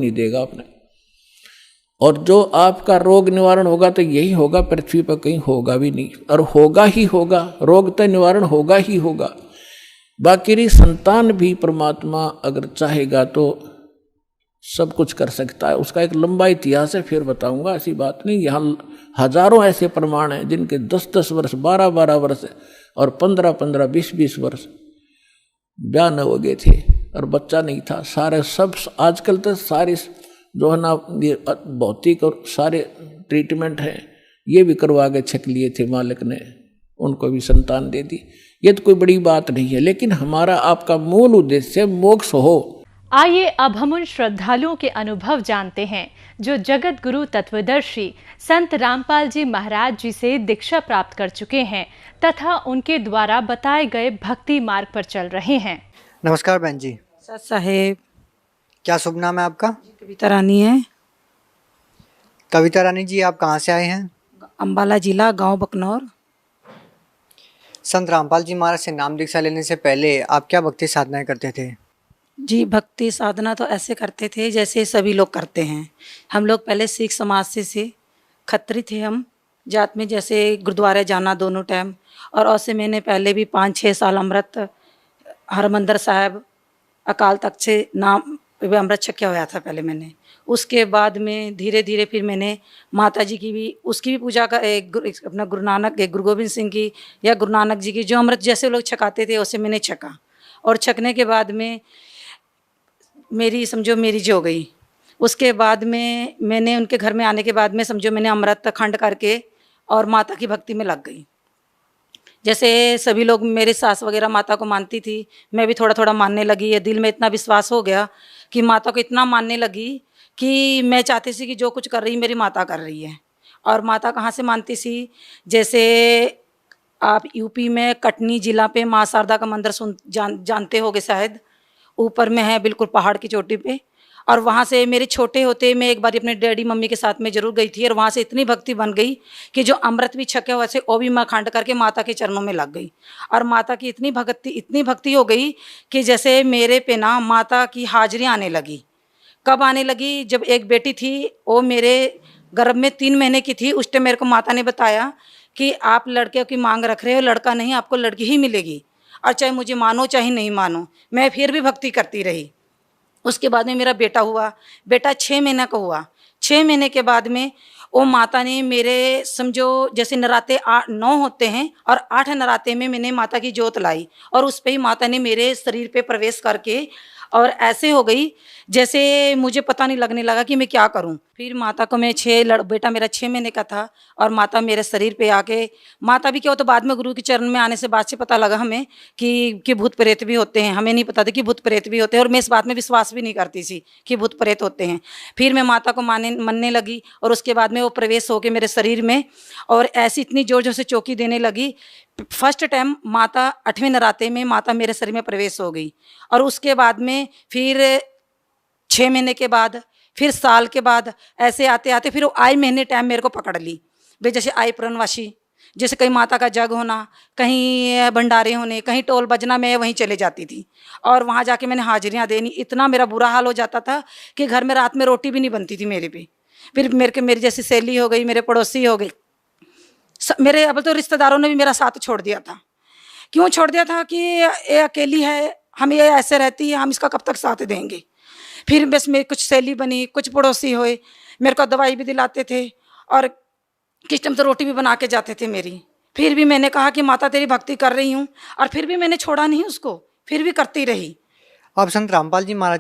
नहीं देगा आपने। और जो आपका रोग निवारण होगा तो यही होगा, पृथ्वी पर कहीं होगा भी नहीं, और होगा ही होगा, रोग तो निवारण होगा ही होगा। बाकी संतान भी परमात्मा अगर चाहेगा तो सब कुछ कर सकता है। उसका एक लंबा इतिहास है, फिर बताऊंगा, ऐसी बात नहीं। यहाँ हजारों ऐसे प्रमाण हैं जिनके 10-10 वर्ष, 12-12 वर्ष और 15-15, 20-20 वर्ष ब्याह न हो गए थे और बच्चा नहीं था। सारे सब आजकल तो सारे जो है ना ये भौतिक और सारे ट्रीटमेंट हैं, ये भी करवा के छक लिए थे मालिक ने, उनको भी संतान दे दी। ये तो कोई बड़ी बात नहीं है, लेकिन हमारा आपका मूल उद्देश्य मोक्ष हो। आइए अब हम उन श्रद्धालुओं के अनुभव जानते हैं जो जगत गुरु तत्वदर्शी संत रामपाल जी महाराज जी से दीक्षा प्राप्त कर चुके हैं तथा उनके द्वारा बताए गए भक्ति मार्ग पर चल रहे हैं। नमस्कार बहन जी। सत साहेब। क्या शुभ नाम है आपका? कविता रानी है। कविता रानी जी, आप कहाँ से आए हैं? अम्बाला जिला, गांव बकनौर। संत रामपाल जी महाराज से नाम दीक्षा लेने से पहले आप क्या भक्ति साधनाएं करते थे? जी, भक्ति साधना तो ऐसे करते थे जैसे सभी लोग करते हैं। हम लोग पहले सिख समाज से खत्री थे हम जात में, जैसे गुरुद्वारे जाना दोनों टाइम। और ऐसे मैंने पहले भी 5-6 साल अमृत हरमंदर साहब अकाल तख्त से नाम अमृत छक्या हुआ था पहले मैंने। उसके बाद में धीरे धीरे फिर मैंने माता जी की भी, उसकी भी पूजा का अपना गुरु नानक, गुरु गोविंद सिंह की या गुरु नानक जी की जो अमृत जैसे लोग छकाते थे वैसे मैंने छका। और छकने के बाद में मेरी समझो मेरी हो गई। उसके बाद में मैंने उनके घर में आने के बाद में समझो मैंने अमृत खंड करके और माता की भक्ति में लग गई। जैसे सभी लोग, मेरी सास वगैरह माता को मानती थी, मैं भी थोड़ा थोड़ा मानने लगी। ये दिल में इतना विश्वास हो गया कि माता को इतना मानने लगी कि मैं चाहती थी कि जो कुछ कर रही मेरी माता कर रही है। और माता कहाँ से मानती थी, जैसे आप यूपी में कटनी जिला पे माँ शारदा का मंदिर जानते होगे शायद, ऊपर में है बिल्कुल पहाड़ की चोटी पे। और वहाँ से मेरे छोटे होते मैं एक बार अपने डैडी मम्मी के साथ में ज़रूर गई थी, और वहाँ से इतनी भक्ति बन गई कि जो अमृत भी छके वैसे वो भी मैं खंड करके माता के चरणों में लग गई। और माता की इतनी भक्ति हो गई कि जैसे मेरे पे ना माता की हाजिरी आने लगी। कब आने लगी? जब एक बेटी थी, वो मेरे गर्भ में 3 महीने की थी। उस टाइम मेरे को माता ने बताया कि आप लड़के की मांग रख रहे हो, लड़का नहीं, आपको लड़की ही मिलेगी। और चाहे मुझे मानो चाहे नहीं मानो, मैं फिर भी भक्ति करती रही। उसके बाद में मेरा बेटा हुआ। बेटा 6 महीने का हुआ। 6 महीने के बाद में वो माता ने मेरे समझो जैसे नराते 9 होते हैं और 8 नराते में मैंने माता की जोत लाई, और उस पर ही माता ने मेरे शरीर पे प्रवेश करके और ऐसे हो गई जैसे मुझे पता नहीं लगने लगा कि मैं क्या करूं। फिर माता को मैं बेटा मेरा 6 महीने का था और माता मेरे शरीर पे आके, माता भी क्या हो तो बाद में गुरु के चरण में आने से बाद से पता लगा हमें कि भूत प्रेत भी होते हैं। हमें नहीं पता था कि भूत प्रेत भी होते हैं, और मैं इस बात में विश्वास भी नहीं करती थी कि भूत प्रेत होते हैं। फिर मैं माता को मानने लगी, और उसके बाद में वो प्रवेश होके मेरे शरीर में, और ऐसी इतनी जोर जोर से चौकी देने लगी। फर्स्ट टाइम माता 8वें नराते में माता मेरे शरीर में प्रवेश हो गई। और उसके बाद में फिर 6 महीने के बाद, फिर साल के बाद, ऐसे आते आते फिर वो आई महीने टाइम मेरे को पकड़ ली। वे जैसे आई पूर्णवासी, जैसे कहीं माता का जग होना, कहीं भंडारे होने, कहीं टोल बजना, मैं वहीं चले जाती थी। और वहाँ जाके मैंने हाजिरियाँ देनी। इतना मेरा बुरा हाल हो जाता था कि घर में रात में रोटी भी नहीं बनती थी मेरे पे। फिर मेरी जैसी सहेली हो गई, मेरे पड़ोसी हो गई, मेरे अब तो रिश्तेदारों ने भी मेरा साथ छोड़ दिया था। क्यों छोड़ दिया था कि ये अकेली है, हम ये ऐसे रहती है, हम इसका कब तक साथ देंगे। फिर बस मेरी कुछ सहेली बनी, कुछ पड़ोसी हुए, मेरे को दवाई भी दिलाते थे और किस टाइम तो रोटी भी बना के जाते थे मेरी। फिर भी मैंने कहा कि माता तेरी भक्ति कर रही हूँ, और फिर भी मैंने छोड़ा नहीं उसको, फिर भी करती रही। आप संत रामपाल जी महाराज